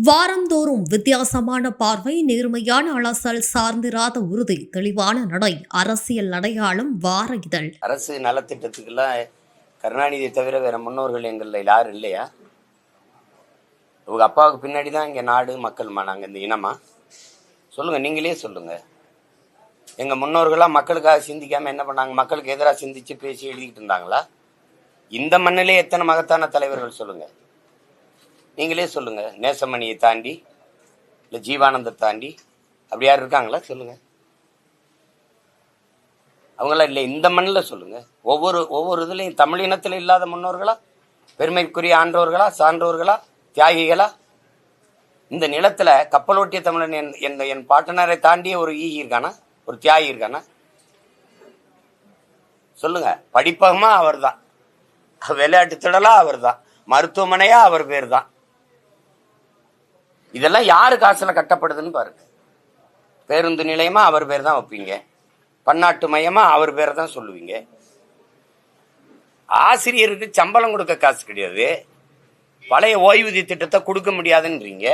வாரந்தோறும் வித்தியாசமான பார்வை, நேர்மையான அலசல், சார்ந்திராத உறுதி, தெளிவான நடை, அரசியல் அடையாளம், வார இதழ். அரசு நலத்திட்டத்துக்கெல்லாம் கருணாநிதியை தவிர வேற முன்னோர்கள் எங்கள்ல யாரும் இல்லையா? உங்க அப்பாவுக்கு பின்னாடி தான் இங்க நாடு மக்கள்மா, நாங்க இந்த இனமா? சொல்லுங்க, நீங்களே சொல்லுங்க. எங்க முன்னோர்கள்லாம் மக்களுக்காக சிந்திக்காம என்ன பண்ணாங்க? மக்களுக்கு எதிராக சிந்திச்சு பேசி எழுதிக்கிட்டு இருந்தாங்களா? இந்த மண்ணிலே எத்தனை மகத்தான தலைவர்கள் சொல்லுங்க, நீங்களே சொல்லுங்க. நேசமணியை தாண்டி, இல்லை ஜீவானந்த தாண்டி அப்படி யார் இருக்காங்களா? சொல்லுங்க. அவங்களாம் இல்லை, இந்த மண்ணில் சொல்லுங்க. ஒவ்வொரு இதுலையும் தமிழ் இனத்தில் இல்லாத முன்னோர்களா, பெருமைக்குரிய ஆன்றோர்களா, சான்றோர்களா, தியாகிகளா? இந்த நிலத்துல கப்பலோட்டிய தமிழன் என் பாட்டனரை தாண்டிய ஒரு ஈகி இருக்கானா, ஒரு தியாகி இருக்கானா? சொல்லுங்க. படிப்பகமா அவர் தான், விளையாட்டு திடலா அவர் தான், மருத்துவமனையா அவர் பேர் தான். இதெல்லாம் யாரு காசுல கட்டப்படுதுன்னு பாருங்க. பேருந்து நிலையமா அவர் பேர் தான் வைப்பீங்க, பன்னாட்டு மையமா அவர் பேரை தான் சொல்லுவீங்க. ஆசிரியருக்கு சம்பளம் கொடுக்க காசு கிடையாது, பழைய ஓய்வூதிய திட்டத்தை கொடுக்க முடியாதுன்றீங்க.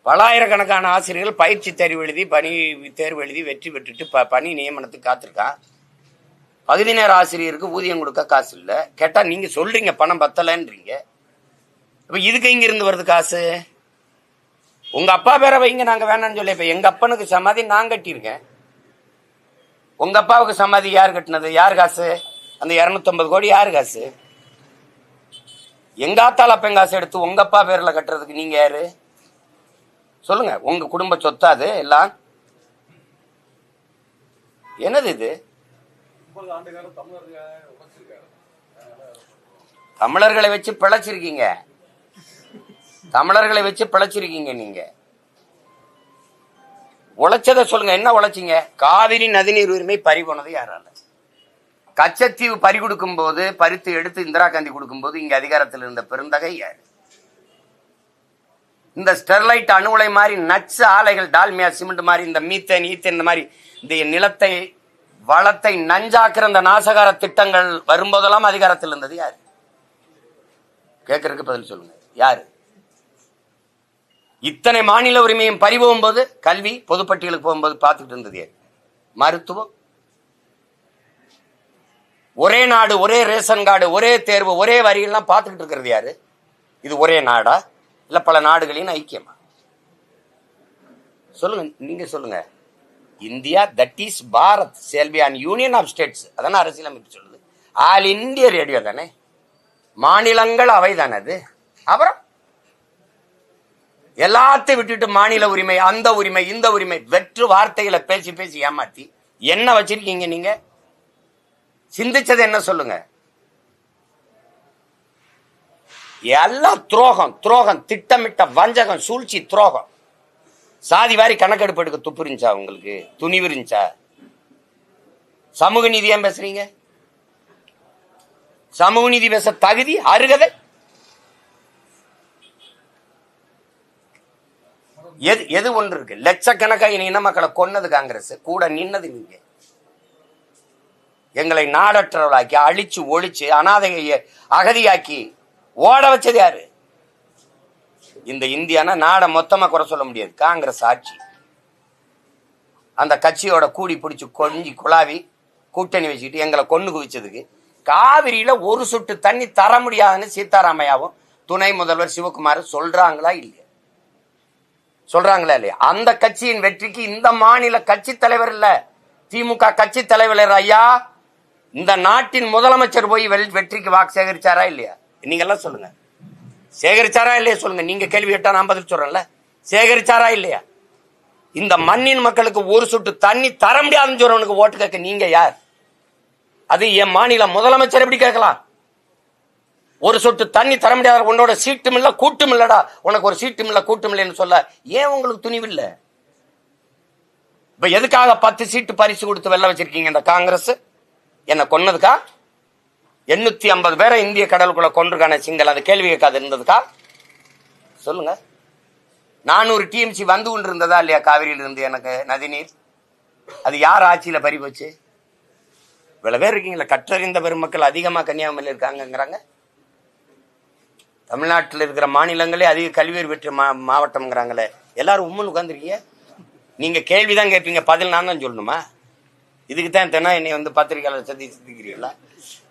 பலாயிரக்கணக்கான ஆசிரியர்கள் பயிற்சி தேர்வு எழுதி வெற்றி பெற்றுட்டு பணி நியமனத்துக்கு காத்திருக்கான். பகுதி நேர ஆசிரியருக்கு ஊதியம் கொடுக்க காசு இல்லை. கேட்டா நீங்க சொல்றீங்க பணம் பத்தலைன்றீங்க. இப்ப இதுக்கு இங்க இருந்து வருது காசு? உங்க அப்பா பேரை வைங்க, நாங்க வேணாம்னு சொல்ல. இப்ப எங்க அப்பனுக்கு சமாதி நான் கட்டியிருக்கேன். உங்க அப்பாவுக்கு சமாதி யார் கட்டினது? யார் காசு? அந்த 250 கோடி யாரு காசு? எங்க ஆத்தால அப்பன் காசு எடுத்து உங்க அப்பா பேர்ல கட்டுறதுக்கு நீங்க யாரு? சொல்லுங்க. உங்க குடும்ப சொத்தாது எல்லாம்? என்னது இது? தமிழர்களை வச்சு பிழைச்சிருக்கீங்க, தமிழர்களை வச்சு பிழைச்சிருக்கீங்க. நீங்க உழைச்சத சொல்லுங்க. என்ன உழைச்சிங்க? காவிரி நதிநீர் உரிமை பறி போனது யாரால? கச்சத்தீவு பறி கொடுக்கும் போது, பறித்து எடுத்து இந்திரா காந்தி கொடுக்கும் போது இங்க அதிகாரத்தில் இருந்த பெருந்தகை யாரு? இந்த ஸ்டெர்லைட் அணு உலை மாதிரி நச்சு ஆலைகள், டால்மியா சிமெண்ட் மாதிரி, இந்த மீத்தேன் ஈத்தேன் இந்த மாதிரி இந்த நிலத்தை வளத்தை நஞ்சாக்குற இந்த நாசகார திட்டங்கள் வரும்போதெல்லாம் அதிகாரத்தில் இருந்தது யாரு? கேட்கறதுக்கு பதில் சொல்லுங்க. யாரு? இத்தனை மாநில உரிமையும் பறி போகும்போது, கல்வி பொதுப்பட்டியலுக்கு போகும்போது பார்த்துட்டு இருந்தது யாரு? மருத்துவம், ஒரே நாடு, ஒரே ரேஷன் கார்டு, ஒரே தேர்வு, ஒரே வரியெல்லாம் பார்த்துக்கிட்டு இருக்கிறது யாரு? இது ஒரே நாடா இல்ல பல நாடுகளின் ஐக்கியமா? சொல்லுங்க, நீங்க சொல்லுங்க. India that is Bharat shall be an union of states. அதான அரசியலமைப்பு சொல்லுது. ஆல் இந்திய ரேடியோ தானே, மாநிலங்கள் அவை தானே அது. அப்புறம் எல்லாத்தையும் விட்டுட்டு மாநில உரிமை, அந்த உரிமை, இந்த உரிமை, வெற்று வார்த்தைகளை பேசி பேசி ஏமாத்தி என்ன வச்சிருக்கீங்க நீங்க? சிந்திச்சது என்ன சொல்லுங்க? எல்லாம் துரோகம், துரோகம், திட்டமிட்ட வஞ்சகம், சூழ்ச்சி, துரோகம். சாதி வாரி கணக்கெடுப்பு எடுக்க துப்பு இருந்துச்சா உங்களுக்கு? துணிவு இருந்துச்சா? சமூக நீதி ஏன் பேசுறீங்க? சமூக நீதி பேச தகுதி, அருகதை எது ஒன்று இருக்கு? லட்சக்கணக்கான இன மக்களை கொன்னது காங்கிரஸ், கூட நின்னது நீங்க. எங்களை நாடற்றவளாக்கி, அழிச்சு ஒழிச்சு, அனாதையை அகதியாக்கி ஓட வச்சது யாரு? இந்த இந்தியானா நாடை மொத்தமா குறை சொல்ல முடியாது. காங்கிரஸ் ஆட்சி, அந்த கட்சியோட கூடி பிடிச்சு கொஞ்சி குழாவி கூட்டணி வச்சுக்கிட்டு எங்களை கொண்டு குவிச்சதுக்கு காவிரியில ஒரு சொட்டு தண்ணி தர முடியாதுன்னு சீதாராமையாவும் துணை முதல்வர் சிவகுமார் சொல்றாங்களா இல்லையா? சொல்றாங்களா இல்லையா? அந்த கட்சியின் வெற்றிக்கு இந்த மாநில கட்சி தலைவர் இல்ல, திமுக கட்சி தலைவர் ஐயா, இந்த நாட்டின் முதலமைச்சர் போய் வெற்றிக்கு வாக்கு சேகரிச்சாரா இல்லையா? நீங்க எல்லாம் சொல்லுங்க. சேகரிச்சாரா இல்லையா சொல்லுங்க. நீங்க கேள்வி கேட்டா நான் பதில் சொல்றேன்ல. சேகரிச்சாரா இல்லையா? இந்த மண்ணின் மக்களுக்கு ஒரு சொட்டு தண்ணி தர முடியாதுன்னு சொல்றவனுக்கு ஓட்டு கேட்க நீங்க யார்? அது என் மாநில முதலமைச்சர் எப்படி கேட்கலாம்? ஒரு சொட்டு தண்ணி தர முடியாத உன்னோட சீட்டும் இல்ல கூட்டும் இல்லடா, உனக்கு ஒரு சீட்டும் இல்ல கூட்டும் இல்லைன்னு சொல்ல ஏன் உங்களுக்கு துணிவு இல்ல? இப்ப எதுக்காக 10 சீட்டு பரிசு கொடுத்து வெல்ல வச்சிருக்கீங்க இந்த காங்கிரஸ்? என்ன கொன்னதுக்கா? 850 பேரை இந்திய கடலுக்குள்ள கொண்டிருக்கான சிங்கள, அந்த கேள்வி கேட்காது இருந்ததுக்கா? சொல்லுங்க. 400 டிஎம்சி வந்து கொண்டு இருந்ததா இல்லையா காவிரியில இருந்து எனக்கு நதிநீர்? அது யார் ஆட்சியில பறி போச்சு? இவ்வளவு பேர் இருக்கீங்களா, கற்றறிந்த பெருமக்கள் அதிகமா கன்னியாகுமரியில் இருக்காங்கிறாங்க. தமிழ்நாட்டில் இருக்கிற மாநிலங்களே அதிக கல்வியறிவு பெற்ற மாவட்டம்ங்கிறாங்களே. எல்லாரும் உம்முன்னு உட்காந்துருக்கீங்க. நீங்க கேள்விதான் கேட்பீங்க, பதில் நான் தான் சொல்லணுமா? இதுக்கு தான் தினம் என்னை வந்து பத்திரிகையாளர் சந்திக்கிறீங்களா?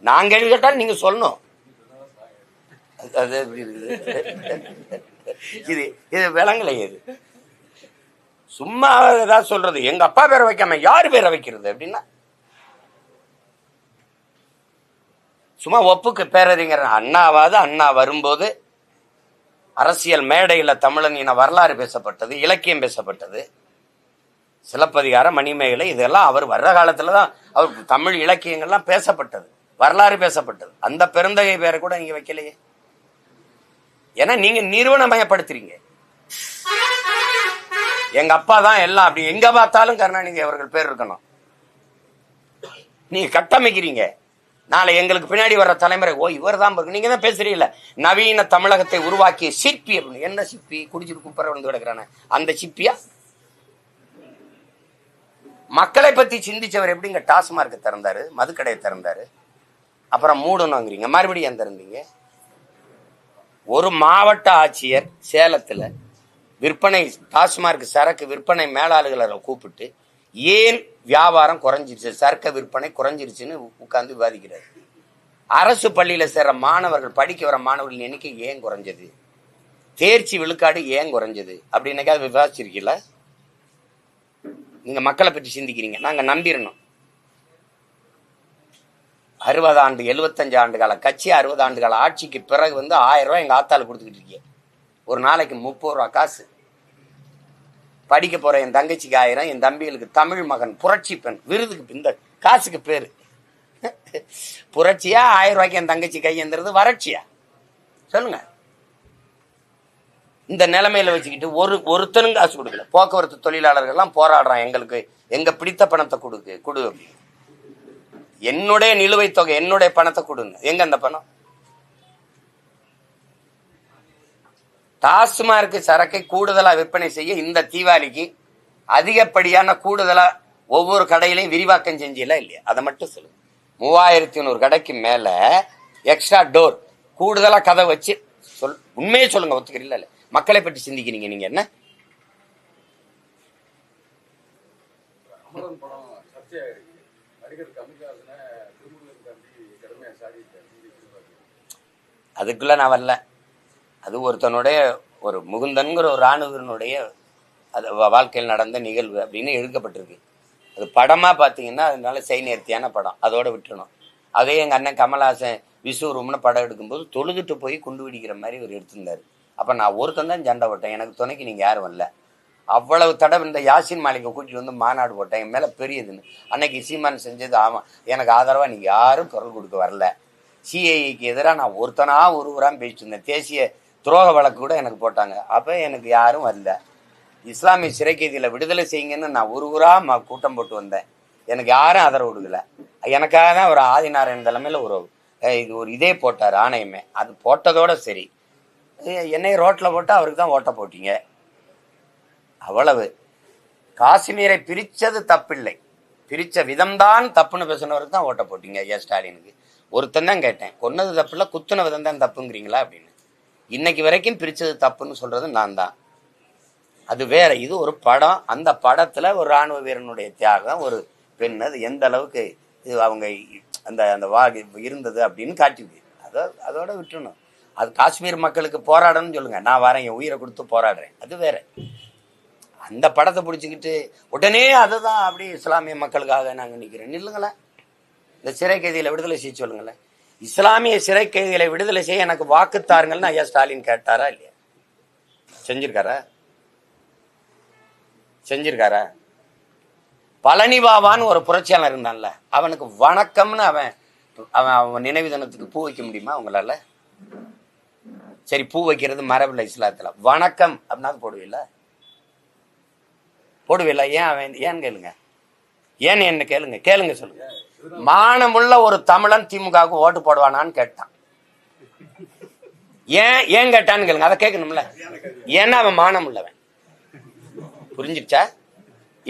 நான் கேள்வி கேட்டாலும் நீங்க சொல்லணும். அது இது இது விலங்கலை. இது சும்மா ஏதாவது சொல்றது. எங்க அப்பா பேரை வைக்காம யாரு பேரை வைக்கிறது அப்படின்னா சும்மா ஒப்புக்கு பேரறிஞர் அண்ணாவாது. அண்ணா வரும்போது அரசியல் மேடையில தமிழன் இன வரலாறு பேசப்பட்டது, இலக்கியம் பேசப்பட்டது, சிலப்பதிகாரம், மணிமேகலை, இதெல்லாம் அவர் வர்ற காலத்துலதான் அவர் தமிழ் இலக்கியங்கள்லாம் பேசப்பட்டது, வரலாறு பேசப்பட்டது. அந்த பெருந்தகை பேரை கூட நீங்க வைக்கலையே. ஏன்னா நீங்க நிறுவனமயப்படுத்துறீங்க. எங்க அப்பா தான் எல்லாம், அப்படி எங்க பார்த்தாலும் கருணாநிதி அவர்கள் பேர் இருக்கணும். நீங்க கட்டமைக்கிறீங்க. நாளை எங்களுக்கு பின்னாடி வர்ற தலைமுறை ஓ இவர் தான் நீங்க தான் பேசுறீங்களா நவீன தமிழகத்தை உருவாக்கிய சிற்பி அப்படின்னு. என்ன சிற்பி? குடிச்சிட்டு குப்பரை வந்து கிடக்குறானே அந்த சிப்பியா? மக்களை பத்தி சிந்திச்சவர் எப்படிங்க டாஸ்மார்க் திறந்தாரு, மதுக்கடையை திறந்தாரு, அப்புறம் மூடணுங்கிறீங்க, மறுபடியும் திறந்தீங்க. ஒரு மாவட்ட ஆட்சியர் சேலத்துல விற்பனை டாஸ்மார்க் சரக்கு விற்பனை மேலாளர்களை கூப்பிட்டு ஏன் வியாபாரம் குறைஞ்சிருச்சு, சரக்கு விற்பனை குறைஞ்சிருச்சுன்னு உட்கார்ந்து விவாதிக்கிறார். அரசு பள்ளியில சேர்ற மாணவர்கள், படிக்க வர மாணவர்கள் எண்ணிக்கை ஏன் குறைஞ்சது, தேர்ச்சி விழுக்காடு ஏன் குறைஞ்சது அப்படின்னு விவாதிச்சிருக்கீங்கள? நீங்க மக்களை பற்றி சிந்திக்கிறீங்க, நாங்க நம்பிடணும். 60 ஆண்டு 75 ஆண்டு கால கட்சி, 60 ஆண்டு கால ஆட்சிக்கு பிறகு 1000 ரூபாய் எங்க ஆத்தால கொடுத்துக்கிட்டு இருக்கீங்க. ஒரு நாளைக்கு 30 ரூபா காசு. படிக்க போற என் தங்கச்சிக்கு 1000, என் தம்பிகளுக்கு தமிழ் மகன் புரட்சி பெண் விருதுக்கு இந்த காசுக்கு பேரு புரட்சியா? 1000 ரூபாய்க்கு என் தங்கச்சி கையெழுந்துறது வறட்சியா? சொல்லுங்க. இந்த நிலைமையில வச்சுக்கிட்டு ஒருத்தனும் காசு கொடுக்கல. போக்குவரத்து தொழிலாளர்கள்லாம் போராடுறான், எங்களுக்கு எங்க பிடித்த பணத்தை கொடு, என்னுடைய நிலுவைத் தொகை, என்னுடைய பணத்தை கொடுங்க. எங்க அந்த பணம்? டாஸ்மார்க் சரக்கை கூடுதலா விற்பனை செய்ய இந்த தீபாவளிக்கு அதிகப்படியான கூடுதலா ஒவ்வொரு கடையிலையும் விரிவாக்கம் செஞ்சீங்களா இல்லையா? அதை மட்டும் சொல்லுங்க. 3100 கடைக்கு மேல எக்ஸ்ட்ரா டோர் கூடுதலா கதை வச்சு உண்மையே சொல்லுங்க. ஒத்துக்கிறீங்களா இல்ல? மக்களை பற்றி சிந்திக்கிறீங்க நீங்க. என்ன அதுக்குள்ள நான் வரல. அது ஒருத்தனுடைய ஒரு முகுந்தன்கிற ஒரு ராணுவனுடைய அது வாழ்க்கையில் நடந்த நிகழ்வு அப்படின்னு எழுதப்பட்டிருக்கு. அது படமா பார்த்தீங்கன்னா அதனால நேர்த்தியான படம், அதோட விட்டுறணும். அதே எங்கள் அண்ணன் கமல்ஹாசன் விஸ்வரூம்னு படம் எடுக்கும்போது தொழுதுட்டு போய் குண்டு வெடிக்கிற மாதிரி ஒரு எடுத்திருந்தாரு. அப்போ நான் ஒருத்தன் தான் சண்டை போட்டேன், எனக்கு துணைக்கு நீங்கள் யாரும் வரல. அவ்வளவு தடவை இந்த யாசின் மாலிகை கூட்டிட்டு மாநாடு போட்டேன், என் மேலே பெரியதுன்னு. அன்னைக்கு சீமான் செஞ்சது ஆமாம், எனக்கு ஆதரவாக நீங்கள் யாரும் குரல் கொடுக்க வரல. சிஐக்கு எதிராக நான் ஒருவராக பேசிட்டு இருந்தேன். தேசிய துரோக வழக்கு கூட எனக்கு போட்டாங்க, அப்போ எனக்கு யாரும் வரல. இஸ்லாமிய சிறை கைதிகளை விடுதலை செய்யுங்கன்னு நான் ஊராக கூட்டம் போட்டு வந்தேன், எனக்கு யாரும் ஆதரவு கொடுக்கல. எனக்காக தான் ஒரு ஆதிநாராயணன் தலைமையில் ஒரு இதே போட்டார் ஆணையமே. அது போட்டதோட சரி, என்னை ரோட்டில் போட்டால் அவருக்கு தான் ஓட்ட போட்டீங்க, அவ்வளவு. காஷ்மீரை பிரித்தது தப்பில்லை, பிரித்த விதம்தான் தப்புன்னு பேசினவருக்கு தான் ஓட்ட போட்டீங்க ஐயா ஸ்டாலினுக்கு. ஒருத்தன் தான் கேட்டேன், கொன்னது தப்பு இல்லை, குத்துன விதம் தான் தப்புங்கிறீங்களா அப்படின்னு. இன்னைக்கு வரைக்கும் பிரித்தது தப்புன்னு சொல்றது நான் தான். அது வேற, இது ஒரு படம். அந்த படத்துல ஒரு ராணுவ வீரனுடைய தியாகம், ஒரு பெண், அது எந்த அளவுக்கு இது அவங்க அந்த அந்த இருந்தது அப்படின்னு காட்டிது. அதோட விட்டுணும். அது காஷ்மீர் மக்களுக்கு போராடணும்னு சொல்லுங்க, நான் வரேன், என் உயிரை கொடுத்து போராடுறேன், அது வேற. அந்த படத்தை பிடிச்சிக்கிட்டு உடனே அதை தான் அப்படி இஸ்லாமிய மக்களுக்காக நாங்கள் நிற்கிறேன் இல்லைங்களேன். இந்த சிறை கைதிகளை விடுதலை செய்ய சொல்லுங்களேன். இஸ்லாமிய சிறை கைதிகளை விடுதலை செய்ய எனக்கு வாக்கு தாருங்கள்னு ஐயா ஸ்டாலின் கேட்டாரா இல்லையா? செஞ்சிருக்காரா? பழனி பாபான்னு ஒரு புரட்சியாளர் இருந்தான்ல, அவனுக்கு வணக்கம்னு அவன் நினைவு தினத்துக்கு பூ வைக்க முடியுமா உங்களால? சரி, பூ வைக்கிறது மரபில்லை இஸ்லாத்துல, வணக்கம் அப்படின்னா போடுவில்ல. ஏன் கேளுங்க, ஏன்னு என்ன கேளுங்க சொல்லுங்க. மானமுள்ள ஒரு தமிழன் திமுகவுக்கு ஓட்டு போடுவானான்னு கேட்டான். ஏன் கேட்டான்னு கேளுங்க, அதை கேட்கணும்ல. ஏன்னா அவன் மானம் உள்ளவன். புரிஞ்சிருச்சா?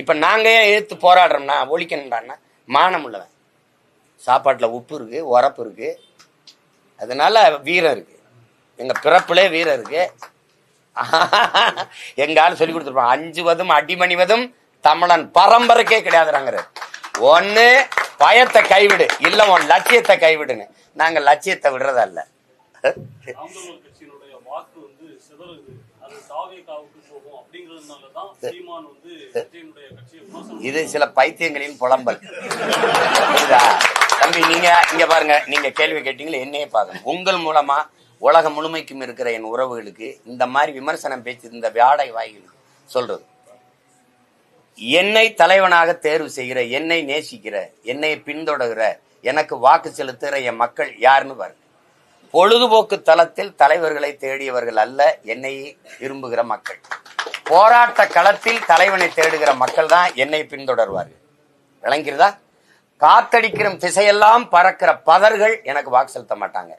இப்ப நாங்க ஏன் எதிர்த்து போராடுறோம்னா ஒழிக்கணும்டான்னா மானம் உள்ளவன். சாப்பாட்டுல உப்பு இருக்கு, உரப்பு இருக்கு, அதனால வீரம் இருக்கு. எங்க பிறப்பிலே வீரருக்கு எங்க ஆள் சொல்லி கொடுத்துருப்பான். அஞ்சுவதும் அடிமணிவதும் தமிழன் பரம்பரைக்கே கிடையாதுறாங்க. ஒண்ணு பயத்தை கைவிடு, இல்ல உன் லட்சியத்தை கைவிடுன்னு. நாங்க லட்சியத்தை விடுறதா இல்ல. இது சில பைத்தியங்களின் புலம்பல். தம்பி நீங்க இங்க பாருங்க, நீங்க கேள்வி கேட்டீங்களா, என்னையே பாருங்க. உங்கள் மூலமா உலகம் முழுமைக்கும் இருக்கிற என் உறவுகளுக்கு இந்த மாதிரி விமர்சனம் பேச்சு இந்த வியாடை வாய்களுக்கு சொல்றது, என்னை தலைவனாக தேர்வு செய்கிற, என்னை நேசிக்கிற, என்னை பின்தொடர்கிற, எனக்கு வாக்கு செலுத்துகிற என் மக்கள் யாருன்னு பாருங்க. பொழுதுபோக்கு தளத்தில் தலைவர்களை தேடியவர்கள் அல்ல, என்னை விரும்புகிற மக்கள். போராட்ட களத்தில் தலைவனை தேடுகிற மக்கள் தான் என்னை பின்தொடர்வார்கள். விளங்கிறதா? காத்தடிக்கிற திசையெல்லாம் பறக்கிற பதர்கள் எனக்கு வாக்கு செலுத்த மாட்டாங்க.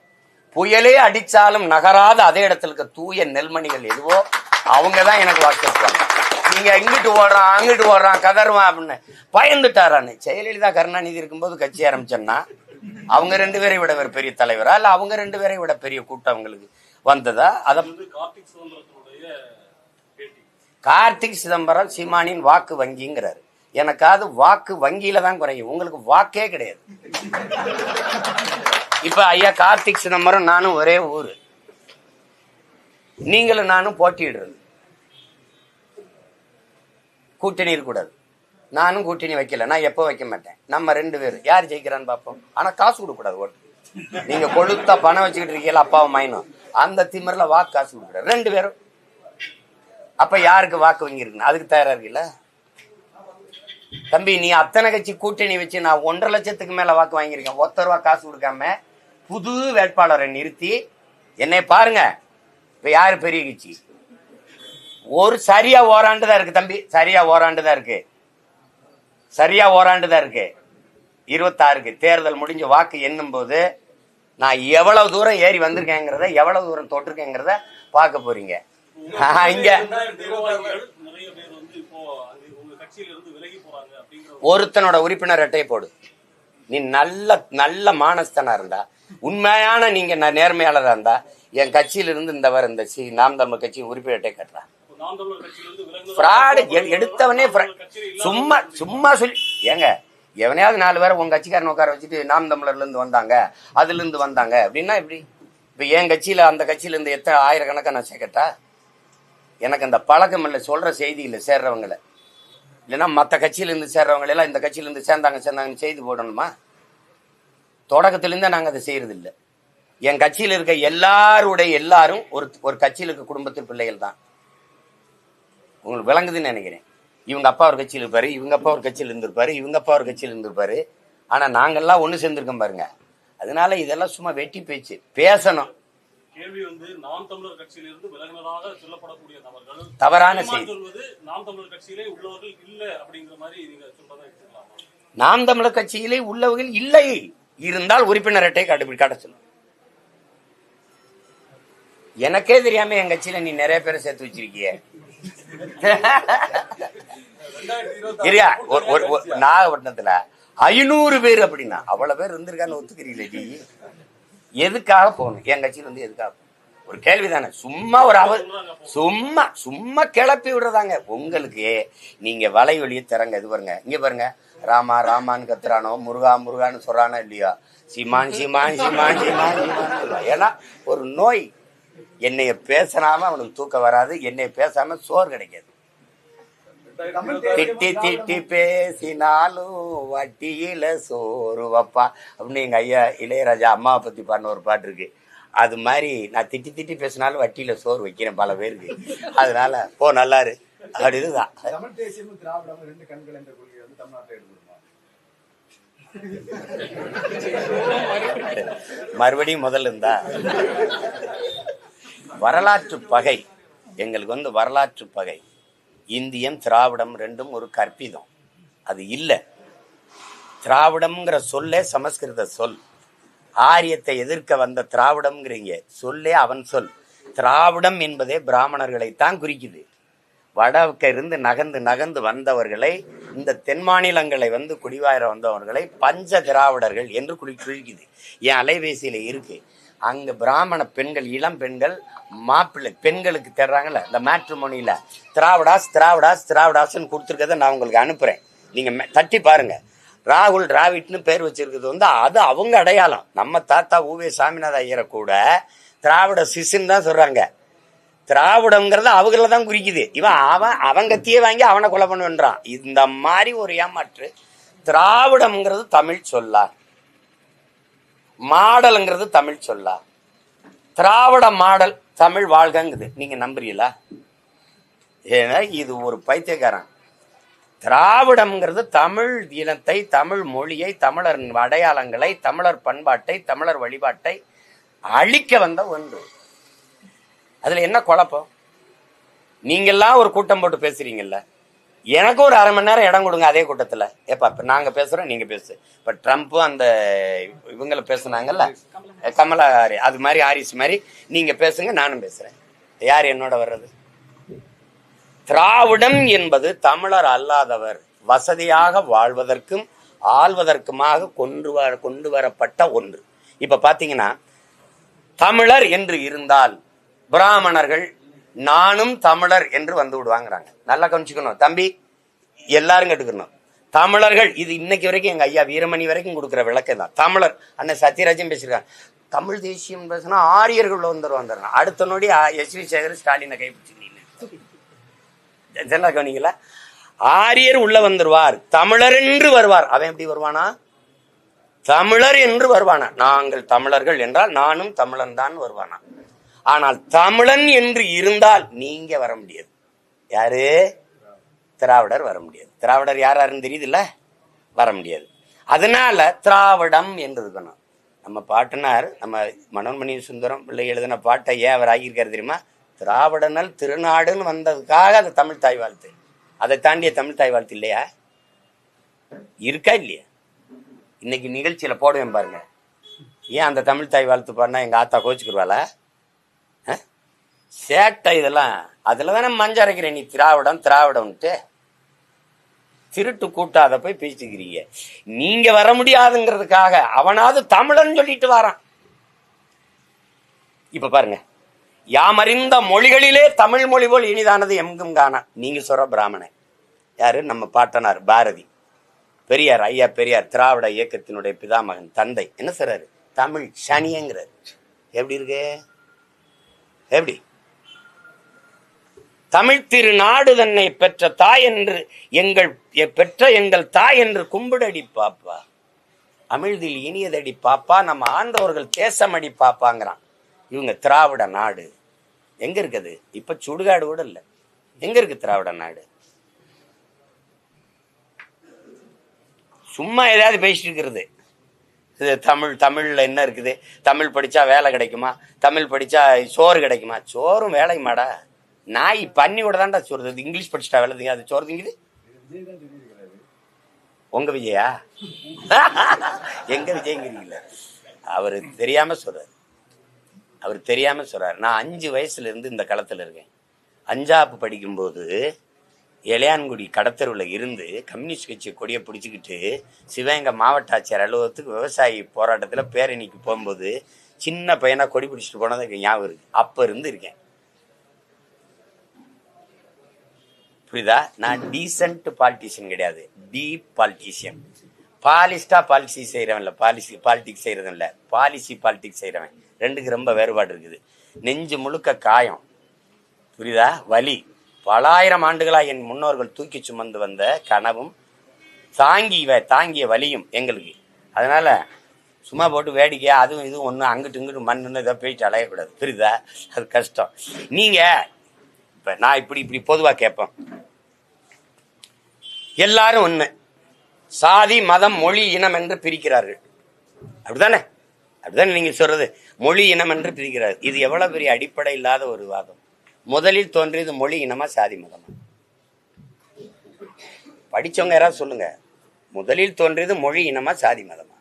புயலே அடிச்சாலும் நகராத அதே இடத்துல இருக்க தூய நெல்மணிகள் எதுவோ அவங்கதான் எனக்கு வாக்கு செலுத்துவாங்க. நீங்க இங்கிட்டு ஓடுறான் அங்கிட்டு ஓடுறான் கதருவான் அப்படின்னு பயந்துட்டாரான்னு. ஜெயலலிதா கருணாநிதி இருக்கும்போது கட்சி ஆரம்பிச்சோன்னா அவங்க 2 பேரை விட ஒரு பெரிய தலைவரா இல்ல அவங்க 2 பேரை விட பெரிய கூட்டம் அவங்களுக்கு வந்ததா? அத கார்த்திக் சிதம்பரம் சீமானின் வாக்கு வங்கிங்கிறாரு. எனக்காவது வாக்கு வங்கியில தான் குறையும், உங்களுக்கு வாக்கே கிடையாது. இப்ப ஐயா கார்த்திக் சிதம்பரம் நானும் ஒரே ஊரு, நீங்களும் நானும் போட்டியிடுறது, கூட்டணி இருக்கக்கூடாது. நானும் கூட்டணி வைக்கல, நான் எப்போ வைக்க மாட்டேன். நம்ம 2 பேரும் யார் ஜெயிக்கிறான்னு பார்ப்போம். ஆனா காசு கொடுக்க கூடாது ஓட்டு. நீங்க கொழுத்தா பணம் வச்சுக்கிட்டு இருக்கீங்களா அப்பாவும் மைனும், அந்த திமிரில வாக்கு காசு கொடுக்க கூடாது 2 பேரும். அப்ப யாருக்கு வாக்கு வங்கி இருக்குன்னு அதுக்கு தயாரா இருக்குல்ல தம்பி? நீ அத்தனை கட்சி கூட்டணி வச்சு நான் 1.5 லட்சத்துக்கு மேல வாக்கு வாங்கியிருக்கேன். ₹1 காசு கொடுக்காம புது வேட்பாளரை நிறுத்தி என்னை பாருங்க. இப்ப யாரு பெரிய கட்சி? ஒரு சரியா ஓராண்டுதான் இருக்கு தம்பி, சரியா ஓராண்டுதான் இருக்கு, சரியா ஓராண்டுதான் இருக்கு. 26க்கு தேர்தல் முடிஞ்ச வாக்கு எண்ணும் போது நான் எவ்வளவு தூரம் ஏறி வந்திருக்கேங்கிறத, எவ்வளவு தூரம் தொட்டிருக்கேங்கிறத பார்க்க போறீங்க. இங்க ஒருத்தனோட உறுப்பினர் அட்டையை போடு. நீ நல்ல நல்ல மானஸ்தனா இருந்தா, உண்மையான நீங்க நேர்மையாளரா இருந்தா, என் கட்சியில இருந்து இந்த வர இந்த நாம் தமிழர் கட்சி உறுப்பினர் அட்டை கட்டுறா. எடுத்தவனே சும்மா சும்மா சொல்லி ஏங்க, எவனையாவது 4 பேரை உங்க கட்சிக்காரன் உட்கார வச்சுட்டு நாம் தமிழர்ல இருந்து வந்தாங்க அதுல இருந்து வந்தாங்க அப்படின்னா எப்படி? இப்ப என் கட்சியில அந்த கட்சியில இருந்து எத்தனை ஆயிரக்கணக்கா நான் சேர்க்கட்டா? எனக்கு அந்த பழக்கம் இல்லை, சொல்ற செய்தி இல்லை சேர்றவங்களை. இல்லைன்னா மற்ற கட்சியில இருந்து சேர்றவங்க எல்லாம் இந்த கட்சியில இருந்து சேர்ந்தாங்கன்னு செய்தி போடணுமா? தொடக்கத்திலிருந்தே நாங்க அதை செய்யறது இல்லை. என் கட்சியில இருக்க எல்லாரும் ஒரு கட்சியில இருக்க குடும்பத்தின் பிள்ளைகள் தான். உங்களுக்கு விளங்குதுன்னு நினைக்கிறேன். இவங்க அப்பா ஒரு கட்சியில் இருப்பாரு, இவங்க அப்பா ஒரு கட்சியில் இருந்திருப்பாரு, இவங்க அப்பா ஒரு கட்சியில் இருந்திருப்பாரு. ஆனா நாங்கெல்லாம் ஒண்ணு சேர்ந்திருக்கோம் பாருங்க. அதனால இதெல்லாம் சும்மா வெட்டி பேச்சு பேசணும். கேள்வி நாம் தமிழர் கட்சியிலிருந்து விலகினதாக சொல்லப்படக்கூடிய நபர்கள் தவறான செய்தி. நாம் தமிழர் கட்சியிலே உள்ளவர்கள் இல்ல அப்படிங்கிற மாதிரி நீங்க சொல்றதா எடுத்துக்கலாமா? நாம் தமிழர் கட்சியிலே உள்ளவர்கள் இல்லை, இருந்தால் உறுப்பினர் அட்டை காட்ட சொல்லும். எனக்கே தெரியாம என் கட்சியில நீ நிறைய பேரை சேர்த்து வச்சிருக்கிய. நாகப்பட்டினத்துல 500 பேர் அப்படின்னா அவ்வளவு பேர் இருந்திருக்கான்னு ஒத்துக்கிறீங்களே? எதுக்காக போகணும் என் கட்சியில எதுக்காக? ஒரு கேள்விதானே. சும்மா ஒரு சும்மா கிளப்பி விடுறதாங்க உங்களுக்கு. நீங்க வலை வழியை திறங்க. இது பாருங்க, இங்க பாருங்க, ராமா ராமான்னு கத்துறானோ, முருகா முருகான்னு சொல்றானோ இல்லையா, சீமான் சீமான் சீமான் சீமான் சீமான். ஏன்னா ஒரு நோய். என்னைய பேசினாம அவனுக்கு தூக்கம் வராது, என்னைய பேசாம சோறு கிடைக்காது. திட்டி திட்டி பேசினாலும் வட்டியில சோறு வப்பா அப்படின்னு எங்க ஐயா இளையராஜா அம்மாவை பத்தி பாடின ஒரு பாட்டு இருக்கு. அது மாதிரி நான் திட்டி திட்டி பேசினாலும் வட்டியில சோறு வைக்கிறேன் பல பேருக்கு. அதனால போ நல்லாரு அப்படிதான். மறுபடியும் முதல்ல இருந்தா வரலாற்று பகை எங்களுக்கு வரலாற்று பகை. இந்தியம் திராவிடம் 2ம் ஒரு கற்பிதம். அது இல்லை. திராவிடம்ங்கிற சொல்லே சமஸ்கிருத சொல். ஆரியத்தை எதிர்க்க வந்த திராவிடம்ங்கிறீங்க சொல்லே அவன் சொல். திராவிடம் என்பதே பிராமணர்களைத்தான் குறிக்குது. வடக்க இருந்து நகர்ந்து நகர்ந்து வந்தவர்களை, இந்த தென் மாநிலங்களை குடிவார வந்தவர்களை பஞ்ச திராவிடர்கள் என்று குறிக்குது. என் அலைபேசியில இருக்கு. அங்க பிராமண பெண்கள், இளம் பெண்கள் மாப்பிள்ளை பெண்களுக்கு தேடுறாங்கல்ல, இந்த மேட்ரிமோனியில திராவிடாஸ்ன்னு கொடுத்துருக்கத நான் உங்களுக்கு அனுப்புறேன். நீங்க தட்டி பாருங்க. ராகுல் டிராவிட்னு பேர் வச்சிருக்கிறது வந்து அது அவங்க அடையாளம். நம்ம தாத்தா ஊவே சாமிநாத ஐயரை கூட திராவிட சிசுன்னு தான் சொல்றாங்க. திராவிடங்கிறது அவங்கள தான் குறிக்குது. அவன் கத்தியே வாங்கி அவனை கொலை பண்ணுன்றான். இந்த மாதிரி ஒரு ஏமாற்று. திராவிடம்ங்கிறது தமிழ் சொல்லா, மாடல்ங்கிறது தமிழ் சொல்லா. திராவிட மாடல் தமிழ் வாழ்கங்குது. நீங்க நம்புறீங்களா? ஏன்னா இது ஒரு பைத்தியக்காரன். திராவிடம்ங்கிறது தமிழ் இனத்தை, தமிழ் மொழியை, தமிழர் அடையாளங்களை, தமிழர் பண்பாட்டை, தமிழர் வழிபாட்டை அழிக்க வந்த ஒன்று. அதுல என்ன குழப்பம்? நீங்கெல்லாம் ஒரு கூட்டம் போட்டு பேசுறீங்கல்ல, எனக்கு ஒரு அரை மணி நேரம் இடம் கொடுங்க அதே கூட்டத்துல. ஏப்பா இப்ப நாங்க பேசுறோம், நீங்க பேசு. இப்ப ட்ரம்ப்பும் அந்த இவங்கள பேசுனாங்கல்ல, கமலா அது மாதிரி ஹாரிஸ் மாதிரி நீங்க பேசுங்க, நானும் பேசுறேன். யார் என்னோட வர்றது? திராவிடம் என்பது தமிழர் அல்லாதவர் வசதியாக வாழ்வதற்கும் ஆள்வதற்குமாக கொண்டு வரப்பட்ட ஒன்று. இப்ப பாத்தீங்கன்னா, தமிழர் என்று இருந்தால் பிராமணர்கள் நானும் தமிழர் என்று வந்து விடுவாங்கிறாங்க. நல்லா கவனிச்சுக்கணும் தம்பி, எல்லாரும் கேட்டுக்கணும். தமிழர்கள், இது இன்னைக்கு வரைக்கும் எங்க ஐயா வீரமணி வரைக்கும் கொடுக்குற விளக்கம் தான். தமிழர் அண்ணன் சத்யராஜன் பேசியிருக்காங்க. தமிழ் தேசியம் பேசினா ஆரியர்கள் வந்துடுவாங்க. அடுத்த நொடி எஸ்.வி. சேகர் ஸ்டாலினை கைப்பிடிச்சு கவனிக்கல. ஆரியர் உள்ள வந்துருவார், தமிழர் என்று வருவார். அவன் எப்படி வருவானா? தமிழர் என்று வருவானா? நாங்கள் தமிழர்கள் என்றால் நானும் தமிழன் தான் வருவானா? ஆனால் தமிழன் என்று இருந்தால் நீங்க வர முடியாது. யாரு? திராவிடர் வர முடியாது. திராவிடர் யாருன்னு தெரியுதுல்ல, வர முடியாது. அதனால திராவிடம் என்று இருக்கணும். நம்ம பாட்டனார், நம்ம மனோன்மணி சுந்தரம் பிள்ளை எழுதின பாட்டை ஏன் அவர் ஆகியிருக்காரு தெரியுமா? திராவிடனல் திருநாடுன்னு வந்ததுக்காக அது தமிழ் தாய் வாழ்த்து. அதை தாண்டிய தமிழ் தாய் வாழ்த்து இல்லையா? இருக்கா இல்லையா? இன்னைக்கு நிகழ்ச்சியில போடுவேன் பாருங்க. ஏன் அந்த தமிழ் தாய் வாழ்த்து பாடினா எங்க ஆத்தா கோச்சுக்குருவாளா? சேட்டை இதெல்லாம். அதுல தானே மஞ்சள் அரைக்கிறேன். நீ திராவிடம்ட்டு திருட்டு கூட்டாத போய் பேசிக்கிறீங்க. நீங்க வர முடியாதுங்கிறதுக்காக அவனாவது தமிழன் சொல்லிட்டு வரான். இப்ப பாருங்க, யாமறிந்த மொழிகளிலே தமிழ் மொழி போல் இனிதானது எங்கும் காணா. நீங்க சொல்ற பிராமணன் யாரு? நம்ம பாட்டனார் பாரதி, பெரியார், ஐயா பெரியார், திராவிட இயக்கத்தினுடைய பிதாமகன், தந்தை. என்ன சொல்றாரு? தமிழ் சனியங்கிறாரு. எப்படி இருக்கு? எப்படி? தமிழ் திருநாடு தன்னை பெற்ற தாய் என்று எங்கள் தாய் என்று கும்பிடடி பாப்பா, அமிழ்தில் இனியதடி பாப்பா, நம்ம ஆண்டவர்கள் தேசமடி பாப்பாங்கிறான். இவங்க திராவிட நாடு எங்க இருக்குது? இப்ப சுடுகாடு கூட இல்ல. எங்க இருக்கு திராவிட நாடு? சும்மா ஏதாவது பேசிட்டு இருக்கிறது. தமிழ்ல என்ன இருக்குது? தமிழ் படிச்சா வேலை கிடைக்குமா? தமிழ் படிச்சா சோறு கிடைக்குமா? சோறும் வேலையுமாடா? நாய் பண்ணி கூட தான்டா சொல்றது. இங்கிலீஷ் படிச்சுட்டா வேலை அது சோறு திங்குது. உங்க விஜயா? எங்க விஜயங்கிறீங்கள? அவரு தெரியாம சொல்றாரு. நான் 5 வயசுல இருந்து இந்த களத்துல இருக்கேன். 5ஆப்பு படிக்கும்போது இளையான்குடி கடத்தருவில் இருந்து கம்யூனிஸ்ட் கட்சி கொடியை பிடிச்சிக்கிட்டு சிவகங்கை மாவட்ட ஆட்சியர் அலுவலகத்துக்கு விவசாயி போராட்டத்தில் பேரணிக்கு போகும்போது சின்ன பையனா கொடி பிடிச்சிட்டு போனது ஞாபகம் இருக்கு. அப்ப இருந்து இருக்கேன். புரியுதா? நான் டீசென்ட் பாலிட்டிஷியன் கிடையாது, டீப் பாலிட்டிஷியன். பாலிஸ்டா பாலிசி செய்யறவன் இல்ல, பாலிடிக்ஸ் செய்யறதும் இல்ல, பாலிடிக்ஸ் செய்யறவன். ரெண்டுக்கு ரொம்ப வேறுபாடு இருக்குது. நெஞ்சு முழுக்க காயம், புரியுதா? வலி. பலாயிரம் ஆண்டுகளா என் முன்னோர்கள் தூக்கி சுமந்து வந்த கனவும் தாங்கிய வலியும் எங்களுக்கு. அதனால சும்மா போட்டு வேடிக்கையா அதுவும் இதுவும் ஒண்ணு அங்கிட்டு இங்கிட்டு மண்ணுன்னு இதை போயிட்டு அலையக்கூடாது. புரியுதா? அது கஷ்டம். நீங்க இப்ப நான் இப்படி பொதுவா கேட்பேன். எல்லாரும் ஒண்ணு, சாதி மதம் மொழி இனம் என்று பிரிக்கிறார்கள். அப்படிதானே நீங்க சொல்றது? மொழி இனம் என்று பிரிக்கிறார்கள். இது எவ்வளவு பெரிய அடிப்படை இல்லாத ஒரு வாதம். முதலில் தோன்றியது மொழி இனமா சாதி மதமா? படிச்சவங்க யாராவது சொல்லுங்க. முதலில் தோன்றியது மொழி இனமா சாதி மதமா?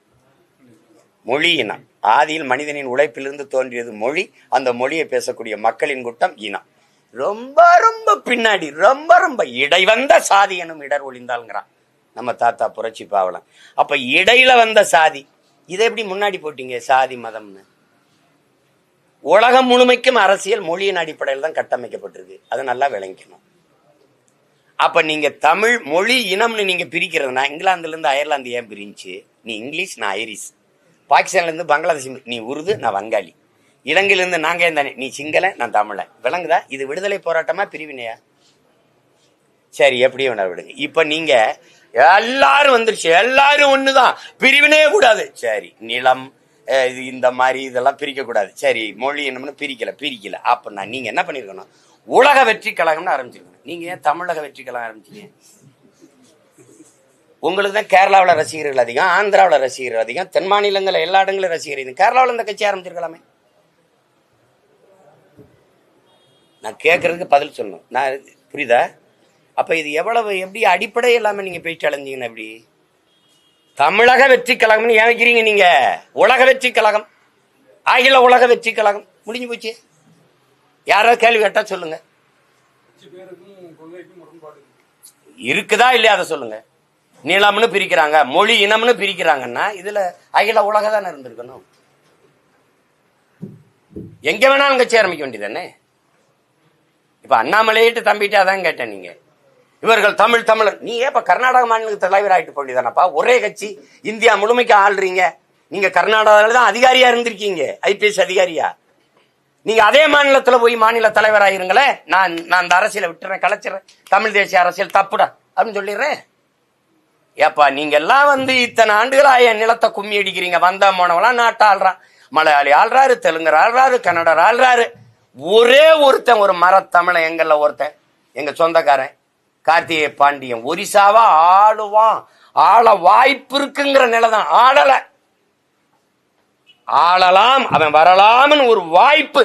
மொழி இனம். ஆதியில் மனிதனின் உழைப்பிலிருந்து தோன்றியது மொழி. அந்த மொழியை பேசக்கூடிய மக்களின் கூட்டம் இனம். ரொம்ப ரொம்ப பின்னாடி ரொம்ப இடைவந்த சாதி எனும் இடர் ஒளிந்தால்ங்கிறான் நம்ம தாத்தா புரட்சி பாவலன். அப்ப இடையில வந்த சாதி, இதை எப்படி முன்னாடி போட்டீங்க சாதி மதம்னு? உலகம் முழுமைக்கும் அரசியல் மொழியின் அடிப்படையில் தான் கட்டமைக்கப்பட்டிருக்கு. அதை நல்லா விளங்கிக்கணும். அப்ப நீங்க தமிழ் மொழி இனம்னு நீங்க பிரிக்கிறதுனா, இங்கிலாந்துல இருந்து அயர்லாந்து ஏன் பிரிஞ்சு? நீ இங்கிலீஷ், நான் ஐரிஷ். பாகிஸ்தான்ல இருந்து பங்களாதேஷ், நீ உருது, நான் வங்காளி. இலங்கையில இருந்து நாங்க தானே, நீ சிங்களன், நான் தமிழன். விளங்குதா? இது விடுதலை போராட்டமா பிரிவினையா? சரி, எப்படியும் வேணா விடுங்க. இப்ப நீங்க எல்லாரும் வந்துருச்சு, எல்லாரும் ஒண்ணுதான், பிரிவினையே கூடாது. சரி, நிலம் இந்த மாதிரி இதெல்லாம் பிரிக்க கூடாது. சரி, மொழி என்னம்னு பிரிக்கல. அப்படின்னா நீங்க என்ன பண்ணிருக்கணும்? உலக வெற்றி கழகம்னு ஆரம்பிச்சிருக்கணும். நீங்க ஏன் தமிழக வெற்றி கழகம் ஆரம்பிச்சீங்க? உங்களுக்கு தான் கேரளாவில் ரசிகர்கள் அதிகம், ஆந்திராவில் ரசிகர்கள் அதிகம், தென் மாநிலங்களில் எல்லா இடங்களும் ரசிகர்கள். கேரளாவில் இந்த கட்சி ஆரம்பிச்சிருக்கலாமே. நான் கேட்கறதுக்கு பதில் சொல்லணும். நான் புரியுதா? அப்ப இது எவ்வளவு எப்படி அடிப்படை இல்லாம நீங்க போயிட்டு அலைஞ்சீங்கன்னா எப்படி? தமிழக வெற்றி கழகம்னு ஏன் வைக்கிறீங்க நீங்க? உலக வெற்றி கழகம், அகில உலக வெற்றி கழகம் முடிஞ்சு போச்சு. யாராவது கேள்வி கேட்டா சொல்லுங்க. இருக்குதா இல்லையா அதை சொல்லுங்க. நிலம்னு பிரிக்கிறாங்க, மொழி இனம்னு பிரிக்கிறாங்கன்னா இதுல அகில உலக தானே இருந்திருக்கணும். எங்க வேணாலும் கட்சி ஆரம்பிக்க வேண்டியதானே. இப்ப அண்ணாமலையிட்டு தம்பிட்டு அதான் கேட்டேன். நீங்க இவர்கள் தமிழர், நீ ஏப்ப கர்நாடக மாநில தலைவர் ஆயிட்டு போண்டிதானப்பா? ஒரே கட்சி இந்தியா முழுமைக்கு ஆள்றீங்க. நீங்க கர்நாடகாவில தான் அதிகாரியா இருந்திருக்கீங்க, ஐபிஎஸ் அதிகாரியா. நீங்க அதே மாநிலத்துல போய் மாநில தலைவராயிருங்களேன். நான் அந்த அரசியலை விட்டுறேன், கலைச்சிடறேன், தமிழ் தேசிய அரசியல் தப்புடா அப்படின்னு சொல்லிடுறேன். ஏப்பா நீங்க எல்லாம் இத்தனை ஆண்டுகளா என் நிலத்தை கும்மி அடிக்கிறீங்க. வந்த போனவெல்லாம் நாட்டை ஆள்றான், மலையாளி ஆள்றாரு, தெலுங்கர் ஆள்றாரு, கன்னடர் ஆள்றாரு. ஒரே ஒருத்தன், ஒரு மரத்தமிழ எங்கள்ல ஒருத்தன், எங்க சொந்தக்காரன் கார்த்திகை பாண்டியன், ஒரிசாவா ஆளுவான், ஆள வாய்ப்பு இருக்குங்கிற நிலைதான். ஆளலாம், அவன் வரலாம்னு ஒரு வாய்ப்பு.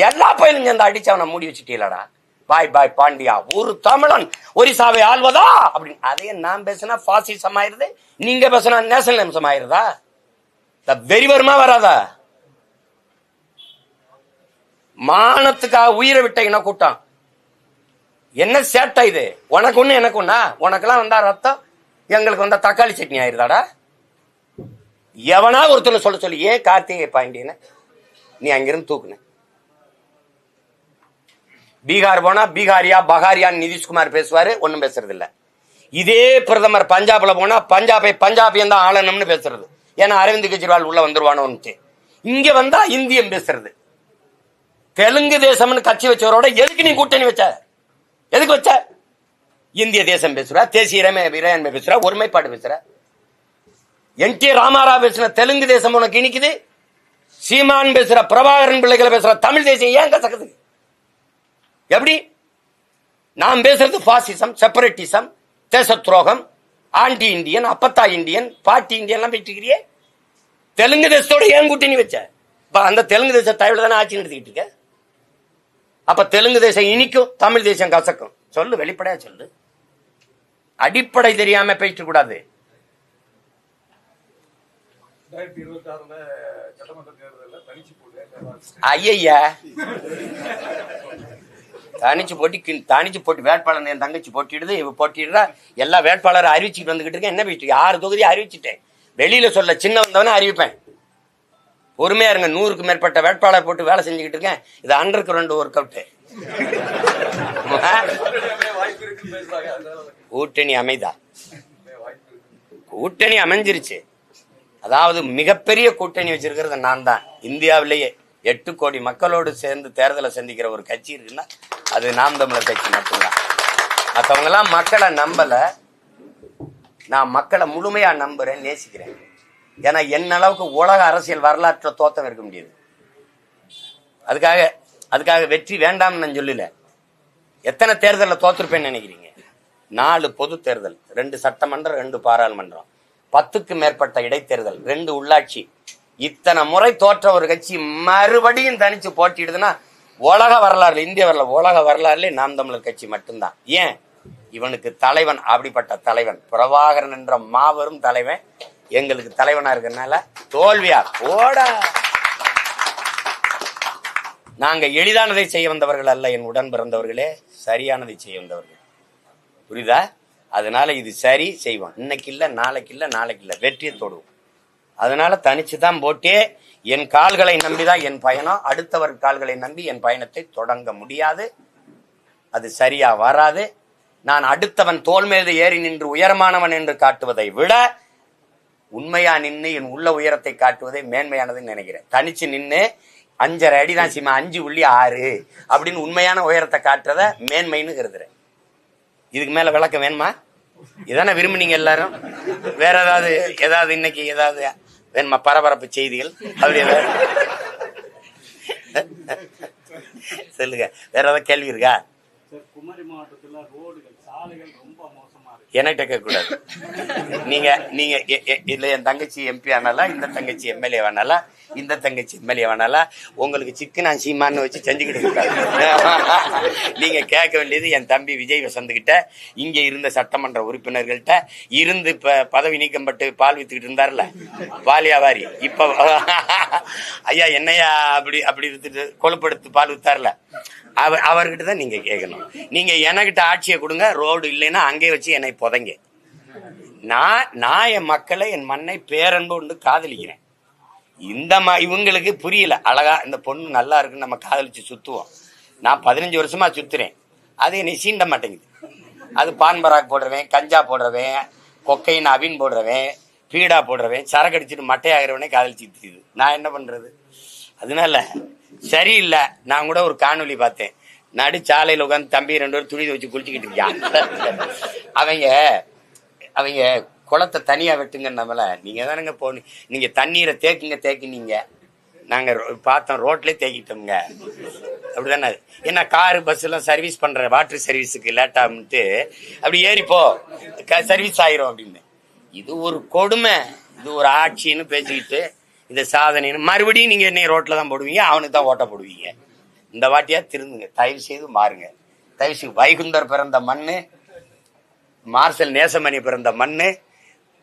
எல்லா பயிலும் சேர்ந்து அடிச்சு அவனை மூடி வச்சுட்டீங்களடா. பாய் பாண்டியா, ஒரு தமிழன் ஒரிசாவை ஆள்வதா அப்படின்னு. அதையே நான் பேசினா பாசிசம் ஆயிருது, நீங்க பேசினா நேஷனலிசம் ஆயிருதா? வெறி வருமா வராதா? மானத்துக்காக உயிரை விட்ட இன கூட்டம் என்ன சேட்டை இது? உனக்கு ஒண்ணு எனக்கு ஒண்ணா? உனக்கெல்லாம் வந்தா ரத்தம், எங்களுக்கு வந்தா தக்காளி சட்னி ஆயிருதாடா? எவனா ஒருத்தர் சொல்ல சொல்லி, ஏன் கார்த்திகை பாண்டியன நீ அங்கிருந்து தூக்குன? பீகார் போனா பீகாரியா பகாரியான்னு நிதிஷ்குமார் பேசுவாரு, ஒன்னும் பேசுறது இல்ல. இதே பிரதமர் பஞ்சாப்ல போனா பஞ்சாபியன் தான் ஆளணும்னு பேசுறது. ஏன்னா அரவிந்த் கெஜ்ரிவால் உள்ள வந்துருவானோன்னு. இங்க வந்தா இந்தியம் பேசுறது. தெலுங்கு தேசம்னு கட்சி வச்சவரோட எதுக்கு நீ கூட்டணி வச்ச? எதுக்கு வச்ச? இந்திய தேசம் பேசுற, தேசிய இறையாண்மை பேசுற, ஒருமைப்பாடு பேசுற. என்டி ராமாராவ் பேசுற தெலுங்கு தேசம் உனக்கு இனிக்குது. சீமான் பேசுற, பிரபாகரன் பிள்ளைகளை பேசுற தமிழ் தேசியம் ஏன் கசக்குது? எப்படி? நாம் பேசுறது பாசிசம், செப்பரேட்டிசம், தேச துரோகம், ஆன்டி இந்தியன், அப்பத்தா இந்தியன், பாட்டி இந்தியன் எல்லாம் பேசிக்கிறியே. தெலுங்கு தேசத்தோட ஏன் கூட்டணி வச்ச? அந்த தெலுங்கு தேச தயவுல தானே ஆட்சி நடத்திக்கிட்டு இருக்க. அப்ப தெலுங்கு தேசம் இனிக்கும், தமிழ் தேசம் கசக்கும். சொல்லு, வெளிப்படையா சொல்லு. அடிப்படை தெரியாம பேசிட்டு கூடாது. ஐயா தனிச்சு போட்டி வேட்பாளர் என் தங்கச்சி போட்டிடுது, இவ போட்டிடுறா, எல்லா வேட்பாளரும் அறிவிச்சுட்டு வந்துகிட்டு இருக்கேன். என்ன போயிட்டு 6 தொகுதி அறிவிச்சுட்டேன். வெளியில சொல்ல சின்ன வந்தவன அறிவிப்பேன். பொறுமையா இருங்க. 100க்கு மேற்பட்ட வேட்பாளர் போட்டு வேலை செஞ்சுக்கிட்டு இருக்கேன். இது 100க்கு 2 ஒர்க் அவுட். கூட்டணி அமைதா? கூட்டணி அமைஞ்சிருச்சு. அதாவது மிகப்பெரிய கூட்டணி வச்சிருக்கிறது நான் தான். இந்தியாவிலேயே 8 கோடி மக்களோடு சேர்ந்து தேர்தலை சந்திக்கிற ஒரு கட்சி இருக்குன்னா அது நாம் தமிழர் கட்சி மட்டும்தான். மற்றவங்க எல்லாம் மக்களை நம்பல, நான் மக்களை முழுமையா நம்புறேன், நேசிக்கிறேன். ஏன்னா என்ன அளவுக்கு உலக அரசியல் வரலாற்று தோத்தம் இருக்க முடியாது. அதுக்காக வெற்றி வேண்டாம்னு நான் சொல்லல. எத்தனை தேர்தலில் தோத்துருப்பேன்னு நினைக்கிறீங்க? 4 பொது தேர்தல், 2 சட்டமன்றம், 2 பாராளுமன்றம், 10க்கு மேற்பட்ட இடைத்தேர்தல், 2 உள்ளாட்சி. இத்தனை முறை தோற்ற ஒரு கட்சி மறுபடியும் தனிச்சு போட்டிடுதுன்னா உலக வரலாறு, இந்திய வரலாறு, உலக வரலாறுல நாம் தமிழர் கட்சி மட்டும்தான். ஏன்? இவனுக்கு தலைவன், அப்படிப்பட்ட தலைவன் பிரபாகரன் என்ற மாபெரும் தலைவன் எங்களுக்கு தலைவனா இருக்கிறதுனால தோல்வியா போட. நாங்க எளிதானதை செய்ய வந்தவர்கள் அல்ல, என் உடன் பிறந்தவர்களே சரியானதை செய்ய வந்தவர்கள். புரியுதா? அதனால இது சரி செய்வோம். இன்னைக்கு இல்ல, நாளைக்கு இல்ல, வெற்றியை தொடுவோம். அதனால தனிச்சு தான் போட்டே என் கால்களை நம்பிதான் என் பயணம். அடுத்தவர் கால்களை நம்பி என் பயணத்தை தொடங்க முடியாது. அது சரியா வராது. நான் அடுத்தவன் தோல் மீது ஏறி நின்று உயரமானவன் என்று காட்டுவதை விட உண்மையா நின்று என் உள்ள உயரத்தை காட்டுவதை மேன்மையானதுன்னு நினைக்கிறேன். தனிச்சு நின்று 5.5 அடி தான் சீமா 5.6 அப்படின்னு உண்மையான உயரத்தை காட்டுறத மேன்மைன்னு கருதுறேன். இதுக்கு மேல விளக்கம் வேணுமா? இதானே விரும்புனீங்க எல்லாரும்? வேற ஏதாவது இன்னைக்கு ஏதாவது வேணுமா? பரபரப்பு செய்திகள் அப்படி ஏதாவது சொல்லுங்க. வேற ஏதாவது கேள்வி இருக்கா? குமரி மாவட்டத்துல ரோடுகள் சாலைகள் ரொம்ப மோசமா இருக்கு. என்கிட்ட கேட்க கூடாது. நீங்க இல்ல என் தங்கச்சி எம்பி ஆனாலா, இந்த தங்கச்சி எம்எல்ஏ வேணாலா, இந்த தங்கச்சி எம்எல்ஏ வேணாலா, உங்களுக்கு சிக்கனா சீமான்னு வச்சு செஞ்சுக்கிட்டு இருக்காரு. நீங்க கேட்க வேண்டியது என் தம்பி விஜய் வசந்த் கிட்ட, இங்க இருந்த சட்டமன்ற உறுப்பினர்கள்ட்ட இருந்து இப்ப பதவி நீக்கம் பட்டு பால் வித்துக்கிட்டு இருந்தார்ல பால் வியாபாரி, இப்ப ஐயா என்னையா அப்படி வித்துட்டு கொழுப்படுத்து பால் வித்தார்ல, அவர்கிட்ட தான் நீங்க கேட்கணும். நீங்க எனக்கிட்ட ஆட்சியை கொடுங்க, ரோடு இல்லைன்னா அங்கே வச்சு என்னை புதைங்க. நான் என் மக்களை என் மண்ணை பேரன்பு கொண்டு காதலிக்கிறேன். இவங்களுக்கு புரியல. அழகா இந்த பொண்ணு நல்லா இருக்குன்னு நம்ம காதலிச்சு சுத்துவோம். நான் 15 வருஷமா சுத்துறேன். அது என்னை சீண்ட மாட்டேங்குது. அது பான் பராக் போடுறவன், கஞ்சா போடுறவன், கொக்கைன் அபின் போடுறவன், பீடா போடுறவன், சரக்கு அடிச்சுட்டு மட்டையாகிறவனே காதலிச்சு. நான் என்ன பண்றது? அதனால சரியில்லை. நான் கூட ஒரு காணொலி பார்த்தேன். நடு சாலையில் உட்காந்து தம்பி 2 பேரும் துணி வச்சு குளிச்சுக்கிட்டு இருக்கான். அவங்க குளத்தை தனியா வெட்டுங்க. நம்மள நீங்க தானுங்க போனீங்க, நீங்க தண்ணீரை தேக்கினீங்க, நாங்க பார்த்தோம் ரோட்லயே தேக்கிட்டோம்ங்க. அப்படிதானே? என்ன காரு பஸ் எல்லாம் சர்வீஸ் பண்ற வாட்டர் சர்வீஸுக்கு லேட்டாம்ட்டு அப்படி ஏறிப்போ சர்வீஸ் ஆயிரும் அப்படின்னு. இது ஒரு கொடுமை. இது ஒரு ஆட்சின்னு பேசிக்கிட்டு இந்த சாதனைன்னு மறுபடியும் நீங்க என்னை ரோட்ல தான் போடுவீங்க, அவனுக்கு தான் ஓட்ட போடுவீங்க. இந்த வாட்டியா திருந்துங்க, தயவு செய்து மாறுங்க. தயவு செய்து வைகுந்தர் பிறந்த மண்ணு, மார்சல் நேசமணி பிறந்த மண்ணு,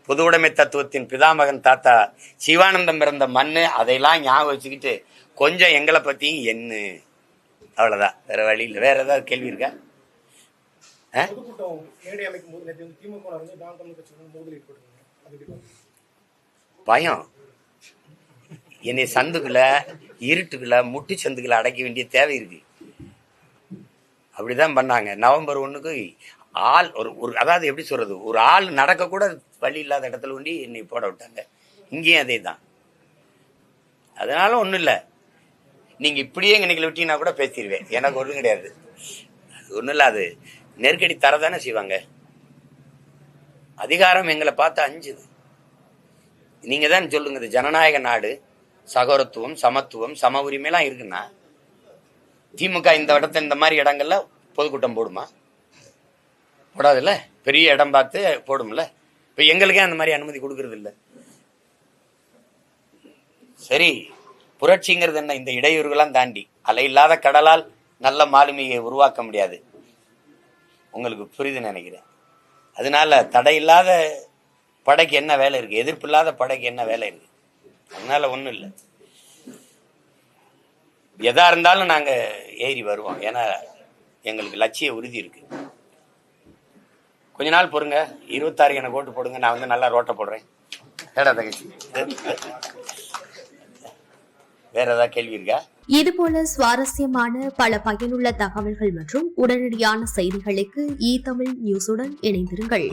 பொது உடைமை தத்துவத்தின் பிதாமகன் தாத்தா சிவானந்தம் பிறந்த மண்ணு, அதையெல்லாம் ஞாபகம் வச்சுக்கிட்டு கொஞ்சம் எங்களை பத்தி என்ன, அவ்வளவுதான். வேற வழி இல்லை. வேற ஏதாவது கேள்வி இருக்கா? பயம். என்னை சந்துக்குள்ள இருட்டுக்குள்ள முட்டு சந்துக்குள்ள அடைக்க வேண்டிய தேவை இருக்கு. அப்படிதான் பண்ணாங்க. நவம்பர் 1க்கு ஆள் ஒரு அதாவது எப்படி சொல்றது, ஒரு ஆள் நடக்க கூட வழி இல்லாத இடத்துல ஒண்டி என்னை போட விட்டாங்க. இங்கேயும் அதே தான். அதனால ஒண்ணும் இல்லை. நீங்க இப்படியே இன்னைக்கு விட்டீங்கன்னா கூட பேசிடுவேன். எனக்கு ஒன்றும் கிடையாது. அது ஒண்ணும் இல்லை. அது நெருக்கடி தரதானே செய்வாங்க. அதிகாரம் எங்களை பார்த்து அஞ்சுது. நீங்க தான் சொல்லுங்க, இது ஜனநாயக நாடு, சகோதரத்துவம், சமத்துவம், சம உரிமைலாம் இருக்குன்னா திமுக இந்த இடத்துல இந்த மாதிரி இடங்கள்ல பொதுக்கூட்டம் போடுமா? போடாதுல்ல. பெரிய இடம் பார்த்து போடும்ல. இப்ப எங்களுக்கே அந்த மாதிரி அனுமதி கொடுக்கறது இல்லை. சரி, புரட்சிங்கிறது என்ன? இந்த இடையூறுகளாம் தாண்டி அலை இல்லாத கடலால் நல்ல மாலுமியை உருவாக்க முடியாது. உங்களுக்கு புரியுதுன்னு நினைக்கிறேன். அதனால தடையில்லாத படைக்கு என்ன வேலை இருக்கு? எதிர்ப்பு இல்லாத படைக்கு என்ன வேலை இருக்கு? அதனால ஒண்ணும் இல்லை. எதா இருந்தாலும் நாங்க ஏறி வருவோம். ஏன்னா எங்களுக்கு லட்சிய உறுதி இருக்கு. கொஞ்ச நாள் பொறுங்க. 26 எனக்கு ஓட்டு போடுங்க. நான் வந்து நல்லா ரோட்டை போடுறேன். ஏடா தங்கச்சி, வேற ஏதாவது கேள்வி இருக்கா? இதுபோல சுவாரஸ்யமான பல பயனுள்ள தகவல்கள் மற்றும் உடனடியான செய்திகளுக்கு தமிழ் நியூஸுடன் இணைந்திருங்கள்.